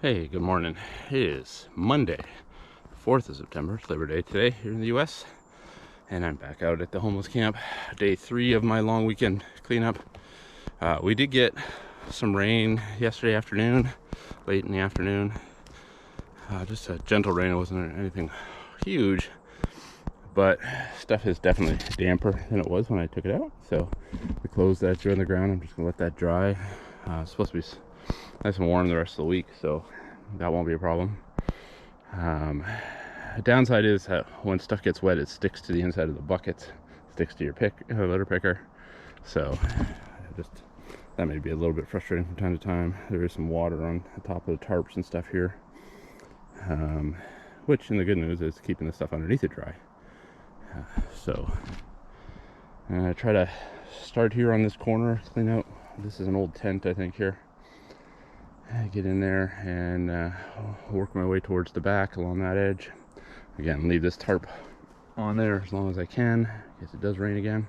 Hey, good morning. It is Monday, 4th of September, it's Labor Day today here in the US. And I'm back out at the homeless camp. Day 3 of my long weekend cleanup. We did get some rain yesterday afternoon, late in the afternoon. Just a gentle rain, it wasn't anything huge. But stuff is definitely damper than it was when I took it out. So the clothes that drew on the ground, I'm just gonna let that dry. It's supposed to be nice and warm the rest of the week, so that won't be a problem. The downside is that when stuff gets wet, it sticks to the inside of the buckets, sticks to your litter picker. So that may be a little bit frustrating from time to time. There is some water on the top of the tarps and stuff here, which in the good news is keeping the stuff underneath it dry. So I'm gonna try to start here on this corner, clean out. This is an old tent, I think, here. Get in there and work my way towards the back along that edge. Again, leave this tarp on there as long as I can, in case it does rain again.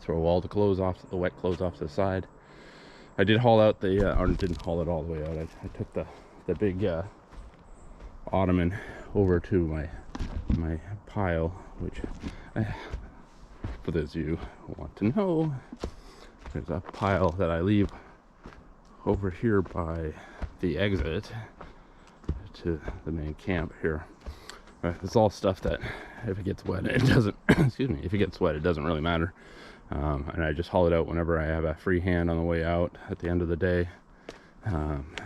Throw all the clothes off, the wet clothes off to the side. I did haul out the, or didn't haul it all the way out. I took the big ottoman over to my pile, which, for those of you who want to know, there's a pile that I leave over here by the exit to the main camp here. It's all stuff that if it gets wet, it doesn't, excuse me, if it gets wet, it doesn't really matter. And I just haul it out whenever I have a free hand on the way out at the end of the day.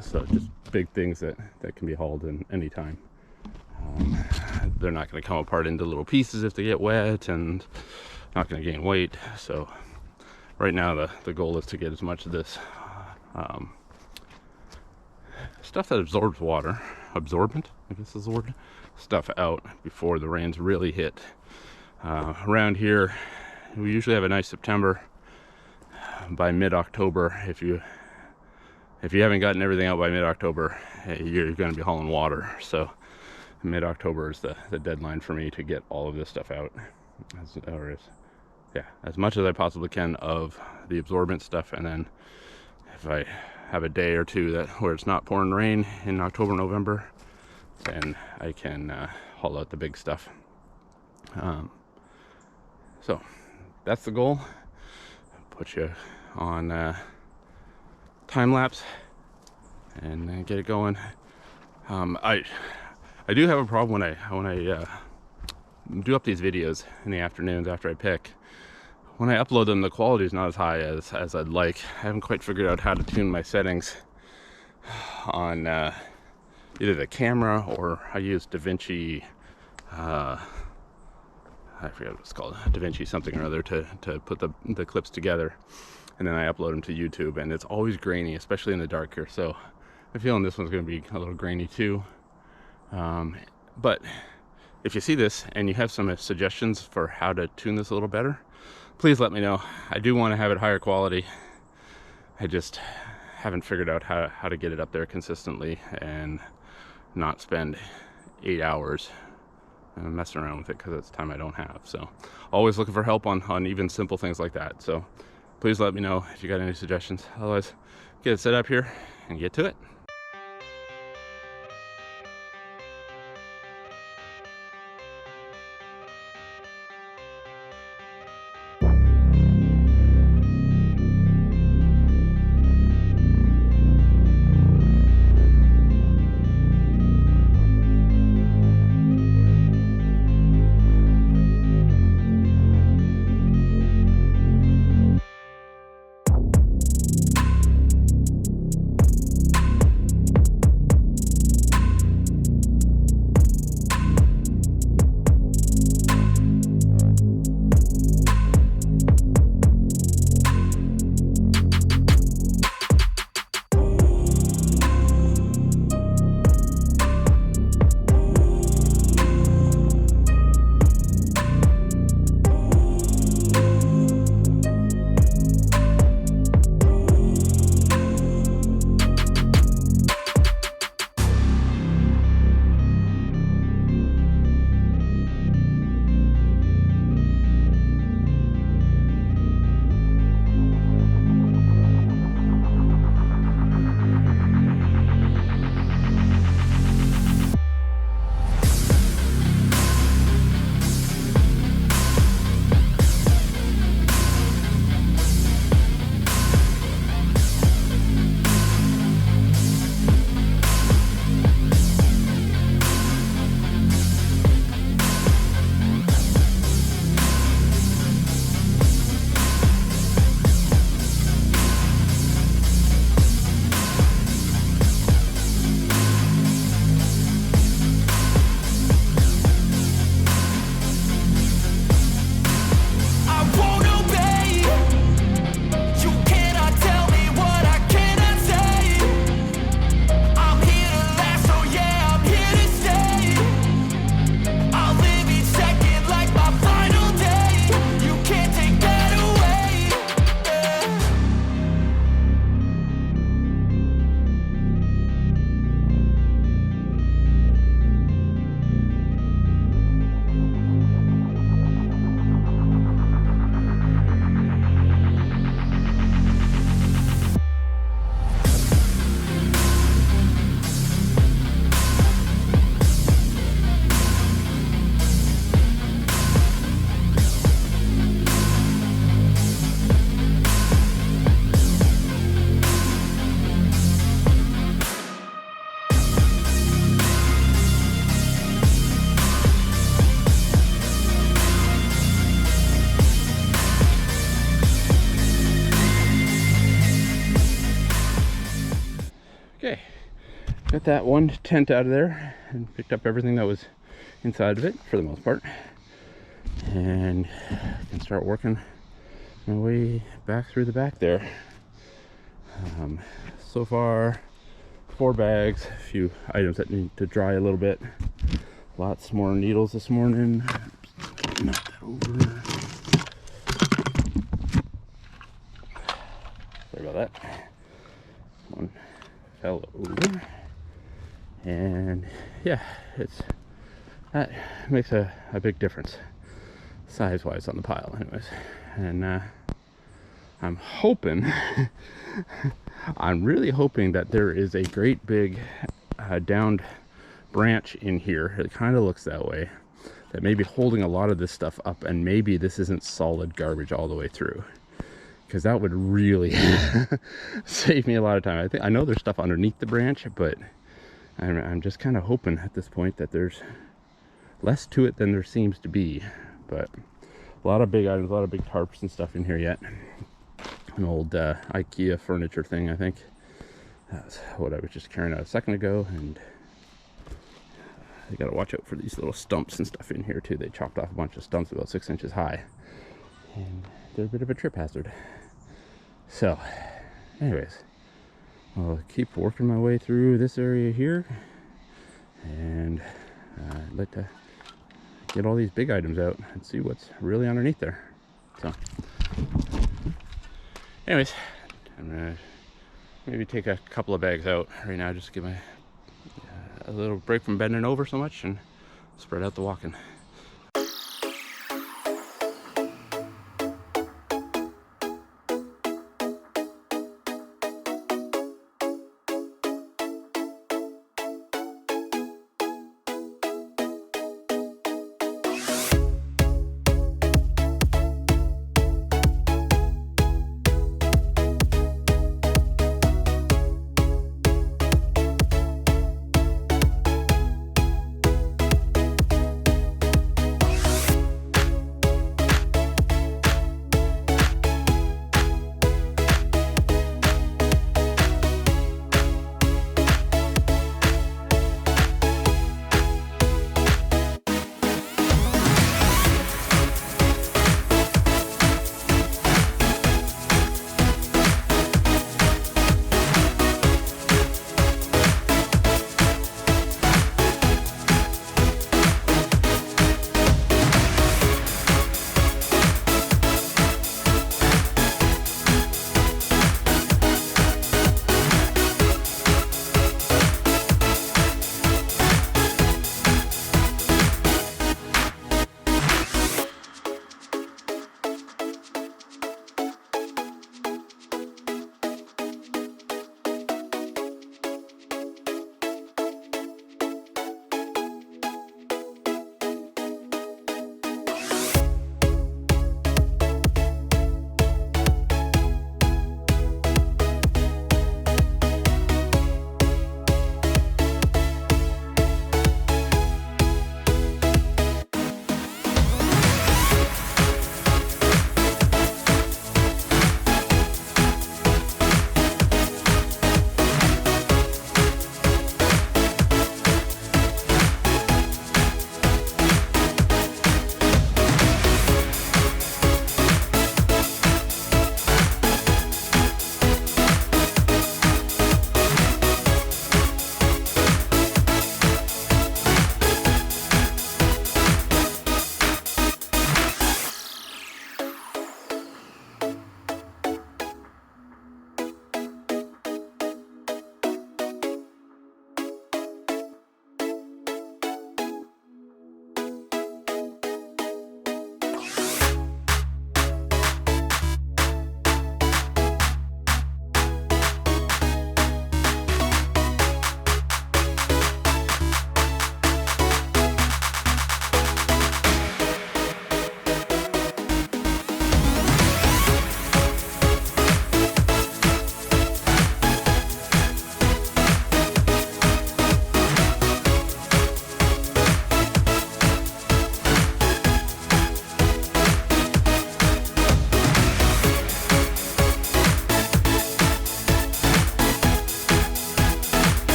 So just big things that can be hauled in any time. They're not going to come apart into little pieces if they get wet, and not going to gain weight. So right now the goal is to get as much of this stuff that absorbs water, absorbent, I guess is the word, stuff out before the rains really hit. Around here, we usually have a nice September. By mid-October, if you haven't gotten everything out by mid-October, you're going to be hauling water. So mid-October is the deadline for me to get all of this stuff out, as much as I possibly can of the absorbent stuff. And then if I have a day or two where it's not pouring rain in October, November, then I can haul out the big stuff. So that's the goal. Put you on time lapse and get it going. I do have a problem when I do up these videos in the afternoons after I pick. When I upload them, the quality is not as high as I'd like. I haven't quite figured out how to tune my settings on either the camera, or I use DaVinci, I forget what it's called, DaVinci something or other, to put the clips together. And then I upload them to YouTube, and it's always grainy, especially in the dark here. So I'm feeling this one's going to be a little grainy too. But if you see this and you have some suggestions for how to tune this a little better, please let me know. I do want to have it higher quality. I just haven't figured out how to get it up there consistently and not spend 8 hours messing around with it, because it's time I don't have. So always looking for help on even simple things like that. So please let me know if you got any suggestions. Otherwise, get it set up here and get to it. got that one tent out of there and picked up everything that was inside of it for the most part, and I can start working my way back through the back there. So far, 4 bags, a few items that need to dry a little bit. Lots more needles this morning. Knock that over. Sorry about that. One fell over. And yeah, that makes a big difference size-wise on the pile anyways. And I'm hoping I'm really hoping that there is a great big downed branch in here. It kind of looks that way, that may be holding a lot of this stuff up, and maybe this isn't solid garbage all the way through, because that would really save me a lot of time. I know there's stuff underneath the branch, but I'm just kind of hoping at this point that there's less to it than there seems to be. But a lot of big items, a lot of big tarps and stuff in here yet. An old IKEA furniture thing, I think. That's what I was just carrying out a second ago. And you gotta watch out for these little stumps and stuff in here too. They chopped off a bunch of stumps about 6 inches high, and they're a bit of a trip hazard. So anyways, I'll keep working my way through this area here, and I'd like to get all these big items out and see what's really underneath there. So anyways, I'm gonna maybe take a couple of bags out right now, just give my a little break from bending over so much and spread out the walking.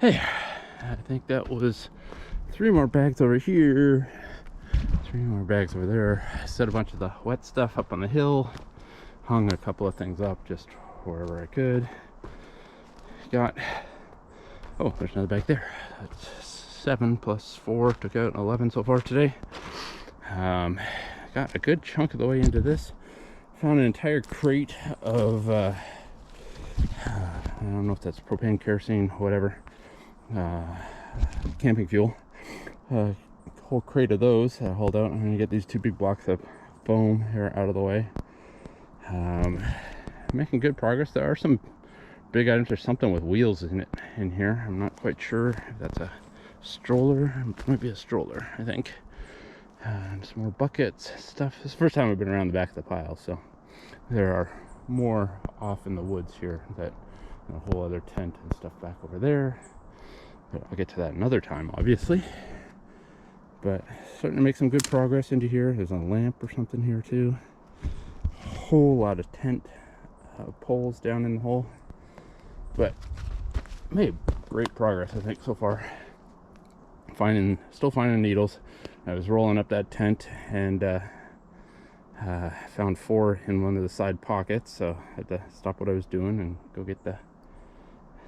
Hey, I think that was 3 more bags over here, 3 more bags over there. I set a bunch of the wet stuff up on the hill, hung a couple of things up just wherever I could. Got, oh, there's another bag there. That's 7 plus 4, took out 11 so far today. Got a good chunk of the way into this. Found an entire crate of I don't know if that's propane, kerosene, whatever, camping fuel. Whole crate of those I hauled out. I'm gonna get these 2 big blocks of foam here out of the way. Making good progress. There are some big items. There's something with wheels in here. I'm not quite sure if that's a stroller. It might be a stroller, I think. And some more buckets, stuff. This is the first time I've been around the back of the pile, so there are more off in the woods here. That a whole other tent and stuff back over there. But I'll get to that another time, obviously. But starting to make some good progress into here. There's a lamp or something here too. Whole lot of tent poles down in the hole. But made great progress, I think, so far. Still finding needles. I was rolling up that tent and found 4 in one of the side pockets, so I had to stop what I was doing and go get the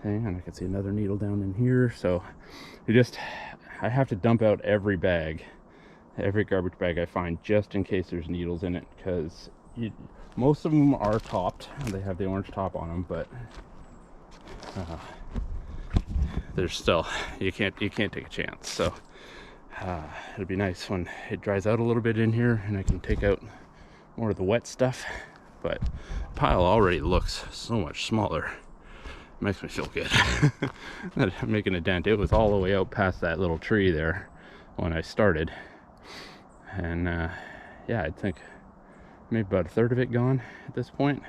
thing. And I can see another needle down in here. So I have to dump out every bag, every garbage bag I find, just in case there's needles in it, because most of them are topped. They have the orange top on them, but there's still, you can't take a chance. So it'll be nice when it dries out a little bit in here and I can take out more of the wet stuff. But the pile already looks so much smaller. Makes me feel good. Not making a dent. It was all the way out past that little tree there when I started, and yeah, I think maybe about a third of it gone at this point.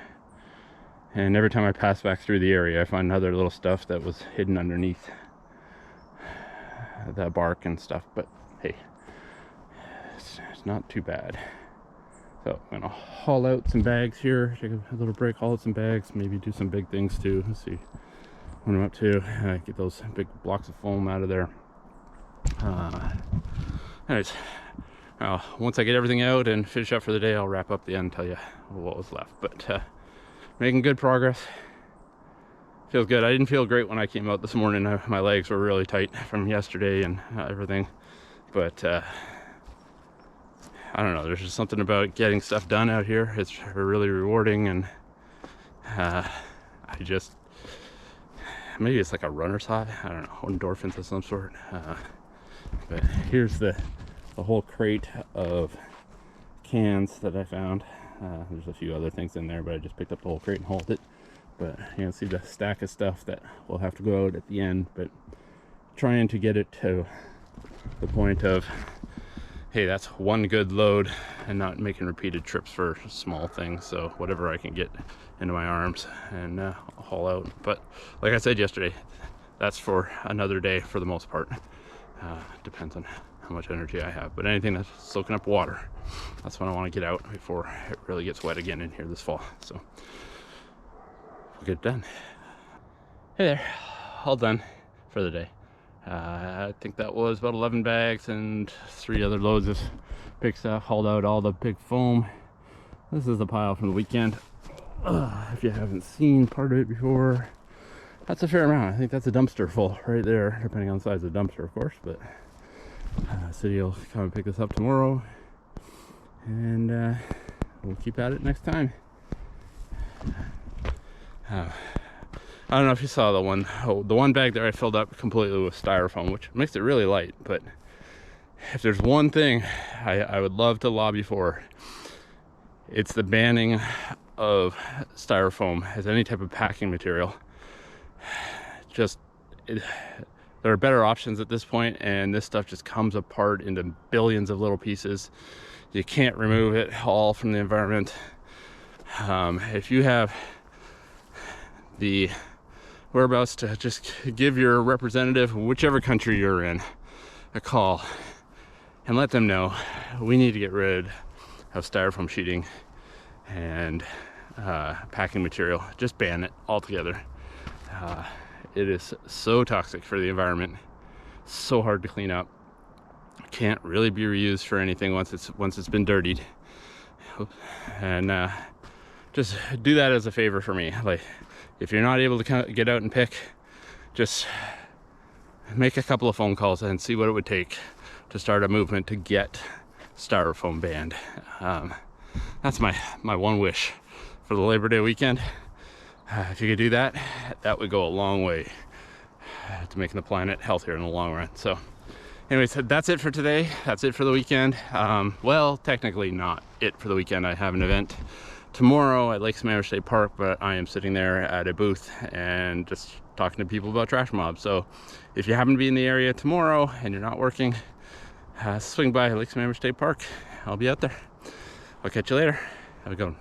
And every time I pass back through the area, I find other little stuff that was hidden underneath that bark and stuff. But hey, it's not too bad. So I'm gonna haul out some bags here, take a little break, haul out some bags, maybe do some big things too. Let's see what I'm up to. Get those big blocks of foam out of there. Anyways, once I get everything out and finish up for the day, I'll wrap up the end and tell you what was left. But making good progress. Feels good. I didn't feel great when I came out this morning. My legs were really tight from yesterday and everything. But I don't know, there's just something about getting stuff done out here. It's really rewarding, and maybe it's like a runner's high. I don't know, endorphins of some sort. But here's the whole crate of cans that I found. There's a few other things in there, but I just picked up the whole crate and hauled it. But you can see the stack of stuff that will have to go out at the end, but trying to get it to the point of, hey, that's one good load, and not making repeated trips for small things. So whatever I can get into my arms and haul out. But like I said yesterday, that's for another day for the most part. Depends on how much energy I have. But anything that's soaking up water, that's what I want to get out before it really gets wet again in here this fall. So we'll get it done. Hey there, all done for the day. I think that was about 11 bags and 3 other loads of big stuff. Hauled out all the big foam. This is the pile from the weekend. If you haven't seen part of it before, that's a fair amount. I think that's a dumpster full right there, depending on the size of the dumpster, of course. But City will come and pick this up tomorrow, and we'll keep at it next time. I don't know if you saw the one bag there I filled up completely with styrofoam, which makes it really light. But if there's one thing I would love to lobby for, it's the banning of styrofoam as any type of packing material. There are better options at this point, and this stuff just comes apart into billions of little pieces. You can't remove it all from the environment. If you have the whereabouts to just give your representative, whichever country you're in, a call and let them know we need to get rid of styrofoam sheeting and packing material. Just ban it altogether. It is so toxic for the environment, so hard to clean up. Can't really be reused for anything once it's been dirtied. And just do that as a favor for me. Like, if you're not able to get out and pick, just make a couple of phone calls and see what it would take to start a movement to get styrofoam banned. That's my one wish for the Labor Day weekend. If you could do that, that would go a long way to making the planet healthier in the long run. So anyways, that's it for today. That's it for the weekend. Well, technically not it for the weekend. I have an event tomorrow at Lake Sammamish State Park, but I am sitting there at a booth and just talking to people about trash mobs. So if you happen to be in the area tomorrow and you're not working, swing by Lake Sammamish State Park. I'll be out there. I'll catch you later. Have a good one.